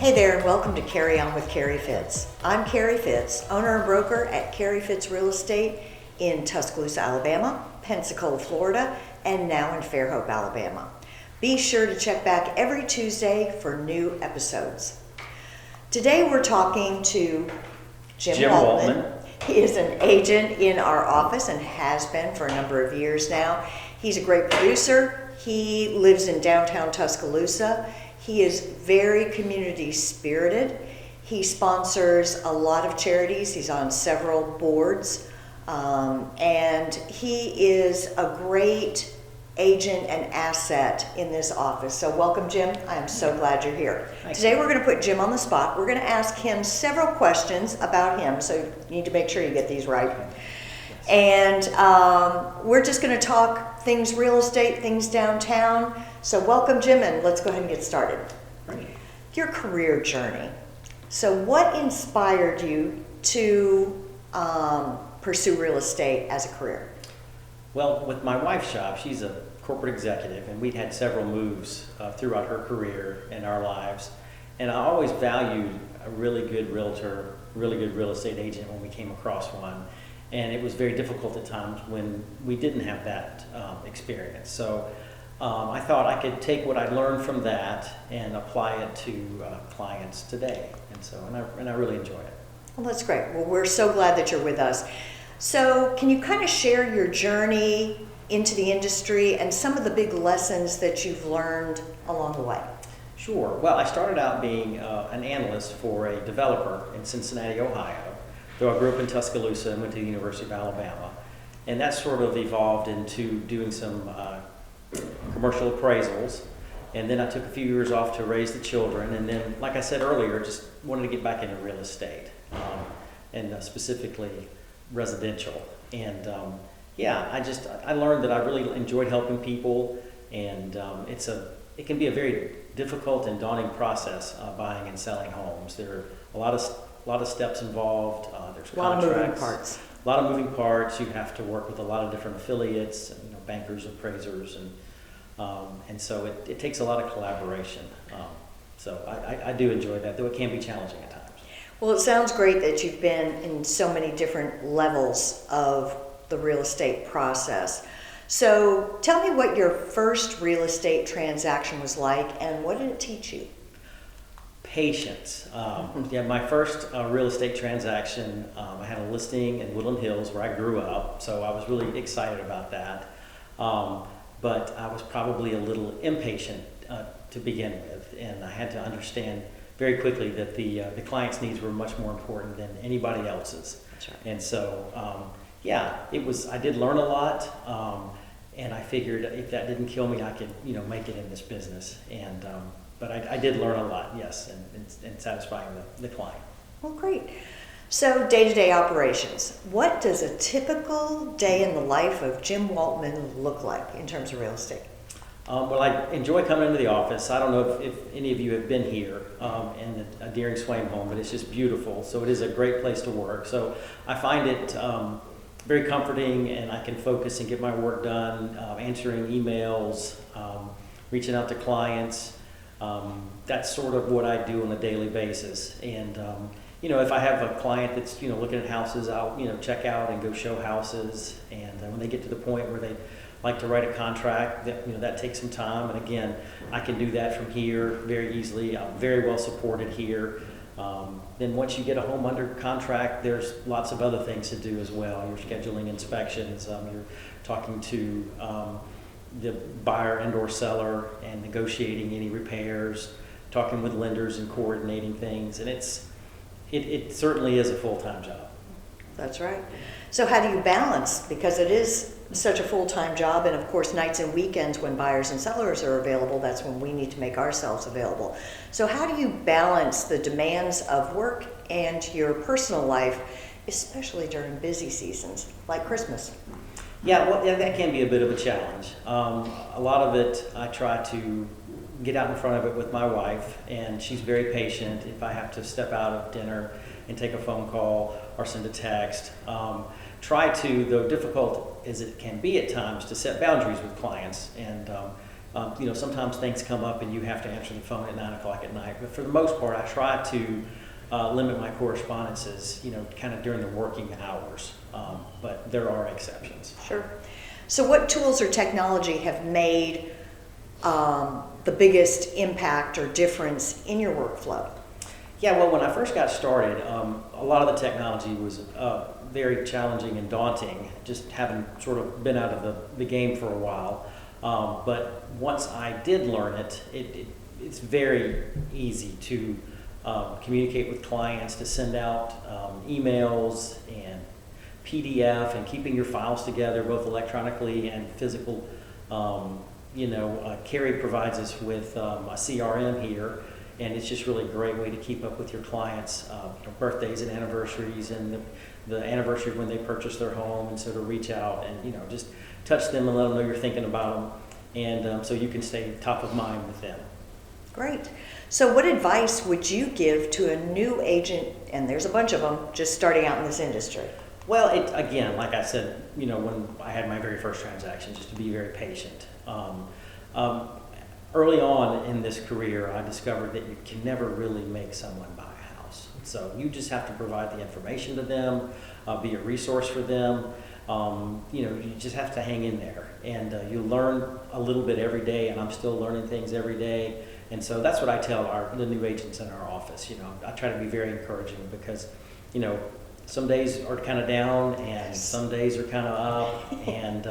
Hey there, and welcome to Carry On with Carrie Fitz. I'm Carrie Fitz, owner and broker at Carrie Fitz Real Estate in Tuscaloosa, Alabama, Pensacola, Florida, and now in Fairhope, Alabama. Be sure to check back every Tuesday for new episodes. Today we're talking to Jim Waltman. He is an agent in our office and has been for a number of years now. He's a great producer. He lives in downtown Tuscaloosa. He is very community spirited. He sponsors a lot of charities. He's on several boards. And he is a great agent and asset in this office. So welcome, Jim. I am so glad you're here. Today we're going to put Jim on the spot. We're going to ask him several questions about him. So you need to make sure you get these right. And we're just going to talk things real estate, things downtown. So welcome, Jim, and let's go ahead and get started. Right. Your career journey. So what inspired you to pursue real estate as a career? Well, with my wife's shop, she's a corporate executive, and we'd had several moves throughout her career and our lives. And I always valued a really good realtor, really good real estate agent when we came across one. And it was very difficult at times when we didn't have that experience. So I thought I could take what I learned from that and apply it to clients today. And I really enjoy it. Well, that's great. Well, we're so glad that you're with us. So can you kind of share your journey into the industry and some of the big lessons that you've learned along the way? Sure. Well, I started out being an analyst for a developer in Cincinnati, Ohio. Though I grew up in Tuscaloosa and went to the University of Alabama. And that sort of evolved into doing some commercial appraisals. And then I took a few years off to raise the children. And then, like I said earlier, just wanted to get back into real estate, and specifically residential. And I learned that I really enjoyed helping people. And it can be a very difficult and daunting process, buying and selling homes. There are a lot of steps involved. There's a lot contracts, of moving parts. A lot of moving parts. You have to work with a lot of different affiliates, bankers, appraisers, and so it takes a lot of collaboration. So I do enjoy that, though it can be challenging at times. Well, it sounds great that you've been in so many different levels of the real estate process. So tell me what your first real estate transaction was like, and what did it teach you? Patience. My first real estate transaction, I had a listing in Woodland Hills where I grew up, so I was really excited about that. But I was probably a little impatient to begin with, and I had to understand very quickly that the client's needs were much more important than anybody else's. That's right. And so, I did learn a lot, and I figured if that didn't kill me, I could, make it in this business. And but I did learn a lot, yes, and satisfying the client. Well, great. So day-to-day operations. What does a typical day in the life of Jim Waltman look like in terms of real estate? Well, I enjoy coming into the office. I don't know if any of you have been here in a Deering Swaim home, but it's just beautiful. So it is a great place to work. So I find it very comforting, and I can focus and get my work done, answering emails, reaching out to clients. That's sort of what I do on a daily basis. And, if I have a client that's, looking at houses, I'll, check out and go show houses. And when they get to the point where they like to write a contract, that takes some time. And again, I can do that from here very easily. I'm very well supported here. Then once you get a home under contract, there's lots of other things to do as well. You're scheduling inspections, you're talking to the buyer and or seller and negotiating any repairs, talking with lenders and coordinating things. And it certainly is a full-time job. That's right. So how do you balance? Because it is such a full-time job, and of course nights and weekends when buyers and sellers are available, that's when we need to make ourselves available. So how do you balance the demands of work and your personal life, especially during busy seasons like Christmas? Yeah, well, that can be a bit of a challenge. A lot of it, I try to get out in front of it with my wife, and she's very patient. If I have to step out of dinner and take a phone call or send a text, try to, though difficult as it can be at times, to set boundaries with clients and sometimes things come up and you have to answer the phone at 9 o'clock at night. But for the most part, I try to limit my correspondences, kind of during the working hours. But there are exceptions. Sure. So what tools or technology have made the biggest impact or difference in your workflow? Yeah, well, when I first got started, a lot of the technology was very challenging and daunting, just having sort of been out of the game for a while. But once I did learn it, it's very easy to communicate with clients, to send out emails and PDF, and keeping your files together both electronically and physical. Carrie provides us with a CRM here, and it's just really a great way to keep up with your clients' birthdays and anniversaries, and the anniversary when they purchase their home, and so to reach out and just touch them and let them know you're thinking about them, and so you can stay top of mind with them. Great. So what advice would you give to a new agent, and there's a bunch of them, just starting out in this industry? Well, again, like I said, when I had my very first transaction, just to be very patient. Early on in this career, I discovered that you can never really make someone buy a house. So you just have to provide the information to them, be a resource for them. You just have to hang in there, and you learn a little bit every day, and I'm still learning things every day. And so that's what I tell the new agents in our office. I try to be very encouraging, because, some days are kind of down and some days are kind of up, and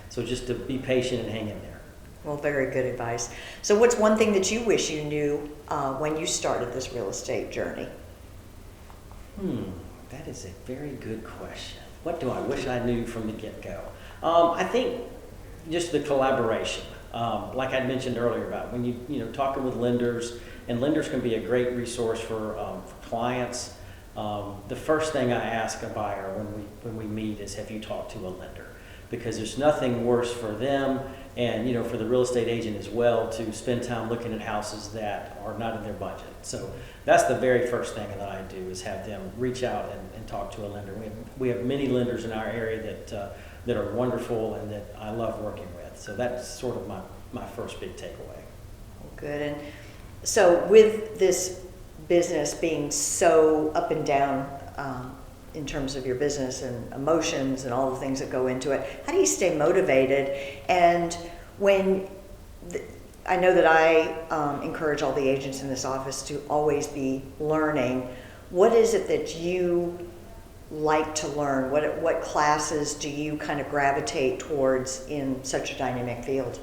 so just to be patient and hang in there. Well, very good advice. So what's one thing that you wish you knew when you started this real estate journey? That is a very good question. What do I wish I knew from the get-go? I think just the collaboration. Like I mentioned earlier about when you talking with lenders, and lenders can be a great resource for clients. The first thing I ask a buyer when we meet is, have you talked to a lender? Because there's nothing worse for them, and for the real estate agent as well, to spend time looking at houses that are not in their budget. So that's the very first thing that I do, is have them reach out and talk to a lender. We have many lenders in our area that are wonderful and that I love working with. So that's sort of my first big takeaway. Good. And so with this business being so up and down in terms of your business and emotions and all the things that go into it, how do you stay motivated? And I know that I encourage all the agents in this office to always be learning. What is it that you like to learn? What classes do you kind of gravitate towards in such a dynamic field?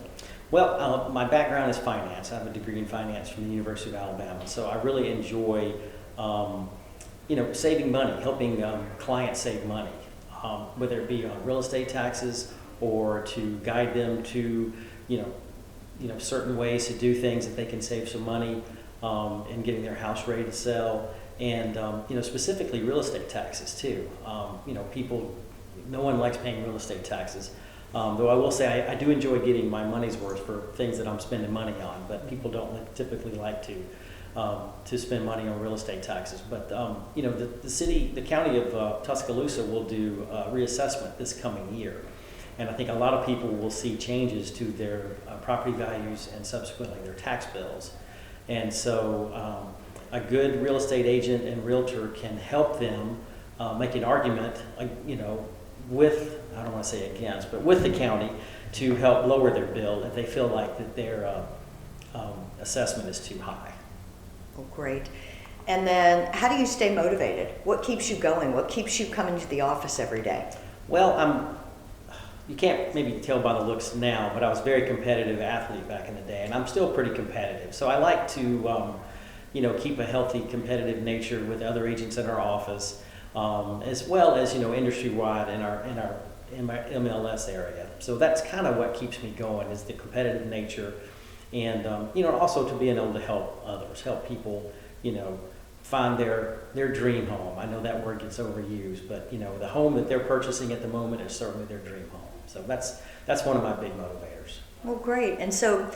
Well, my background is finance. I have a degree in finance from the University of Alabama, so I really enjoy saving money, helping clients save money, whether it be on real estate taxes or to guide them to, certain ways to do things that they can save some money in getting their house ready to sell, and specifically real estate taxes too. No one likes paying real estate taxes. Though I will say I do enjoy getting my money's worth for things that I'm spending money on, but people don't typically like to spend money on real estate taxes. But the county of Tuscaloosa will do a reassessment this coming year, and I think a lot of people will see changes to their property values and subsequently their tax bills. And so a good real estate agent and realtor can help them make an argument, with, I don't want to say against, but with the county, to help lower their bill if they feel like that their assessment is too high. Oh, great. And then how do you stay motivated? What keeps you going? What keeps you coming to the office every day? Well, you can't maybe tell by the looks now, but I was a very competitive athlete back in the day, and I'm still pretty competitive. So I like to, keep a healthy competitive nature with other agents in our office, as well as, industry-wide in my MLS area. So that's kind of what keeps me going, is the competitive nature, and also to being able to help others, help people, find their dream home. I know that word gets overused, but the home that they're purchasing at the moment is certainly their dream home. So that's one of my big motivators. Well, great. And so,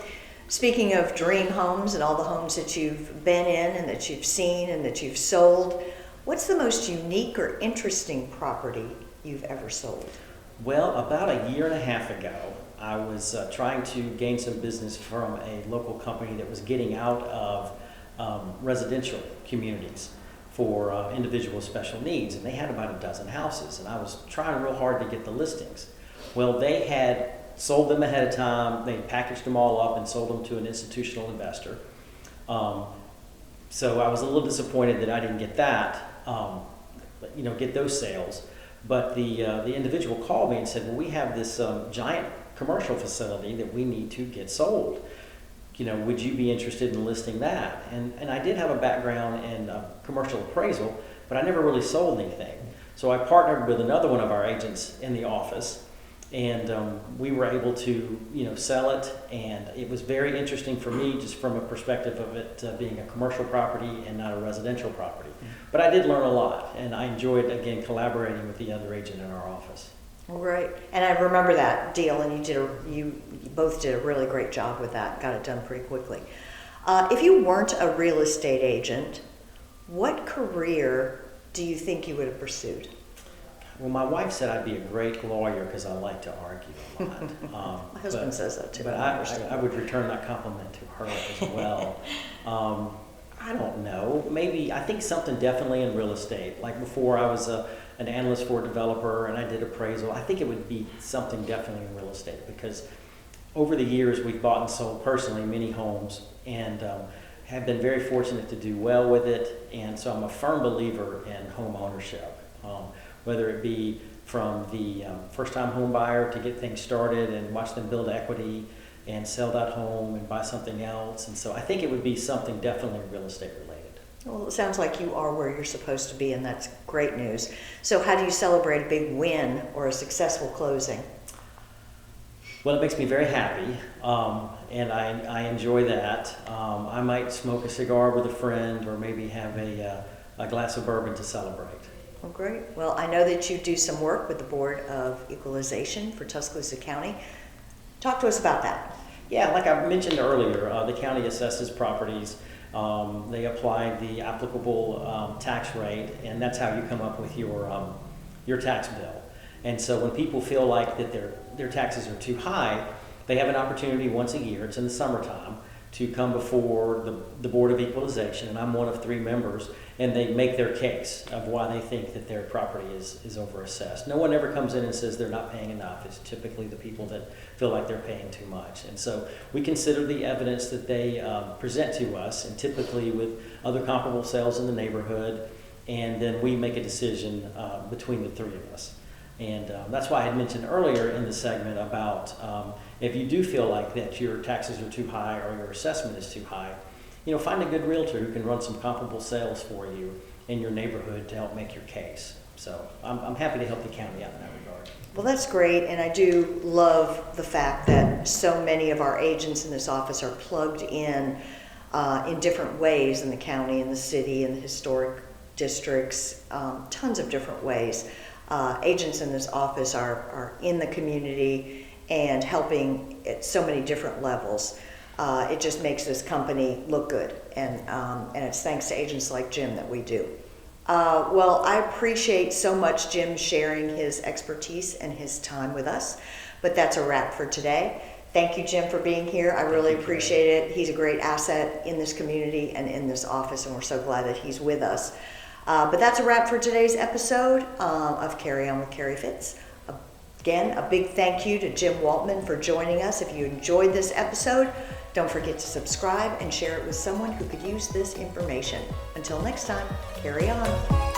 speaking of dream homes and all the homes that you've been in and that you've seen and that you've sold, what's the most unique or interesting property you've ever sold? Well, about a year and a half ago, I was trying to gain some business from a local company that was getting out of residential communities for individuals with special needs, and they had about a dozen houses, and I was trying real hard to get the listings. Well, they had sold them ahead of time. They packaged them all up and sold them to an institutional investor. So I was a little disappointed that I didn't get that, get those sales. But the individual called me and said, well, we have this giant commercial facility that we need to get sold. Would you be interested in listing that? And I did have a background in commercial appraisal, but I never really sold anything. So I partnered with another one of our agents in the office, and we were able to, sell it. And it was very interesting for me, just from a perspective of it being a commercial property and not a residential property. But I did learn a lot, and I enjoyed, again, collaborating with the other agent in our office. Right, and I remember that deal, and you both did a really great job with that. Got it done pretty quickly. If you weren't a real estate agent, what career do you think you would have pursued? Well, my wife said I'd be a great lawyer because I like to argue a lot. My husband says that too. But I would return that compliment to her as well. I don't know. Maybe, I think something definitely in real estate. Like before, I was an analyst for a developer and I did appraisal. I think it would be something definitely in real estate, because over the years we've bought and sold personally many homes, and have been very fortunate to do well with it. And so I'm a firm believer in home ownership, whether it be from the first-time home buyer to get things started and watch them build equity and sell that home and buy something else. And so I think it would be something definitely real estate related. Well, it sounds like you are where you're supposed to be, and that's great news. So how do you celebrate a big win or a successful closing? Well, it makes me very happy, and I enjoy that. I might smoke a cigar with a friend, or maybe have a glass of bourbon to celebrate. Well, great. Well, I know that you do some work with the Board of Equalization for Tuscaloosa County. Talk to us about that. Yeah, like I mentioned earlier, the county assesses properties. They apply the applicable tax rate, and that's how you come up with your tax bill. And so when people feel like that their taxes are too high, they have an opportunity once a year, it's in the summertime, to come before the Board of Equalization, and I'm one of 3 members, and they make their case of why they think that their property is overassessed. No one ever comes in and says they're not paying enough. It's typically the people that feel like they're paying too much. And so we consider the evidence that they present to us, and typically with other comparable sales in the neighborhood, and then we make a decision between the 3 of us. And that's why I had mentioned earlier in the segment about if you do feel like that your taxes are too high or your assessment is too high, find a good realtor who can run some comparable sales for you in your neighborhood to help make your case. So I'm happy to help the county out in that regard. Well, that's great, and I do love the fact that so many of our agents in this office are plugged in different ways in the county, in the city, in the historic districts, tons of different ways. Agents in this office are in the community and helping at so many different levels. It just makes this company look good, and it's thanks to agents like Jim that we do. Well, I appreciate so much Jim sharing his expertise and his time with us, but that's a wrap for today. Thank you, Jim, for being here. I really appreciate it. He's a great asset in this community and in this office, and we're so glad that he's with us. But that's a wrap for today's episode of Carry On with Carrie Fitz. Again, a big thank you to Jim Waltman for joining us. If you enjoyed this episode, don't forget to subscribe and share it with someone who could use this information. Until next time, carry on.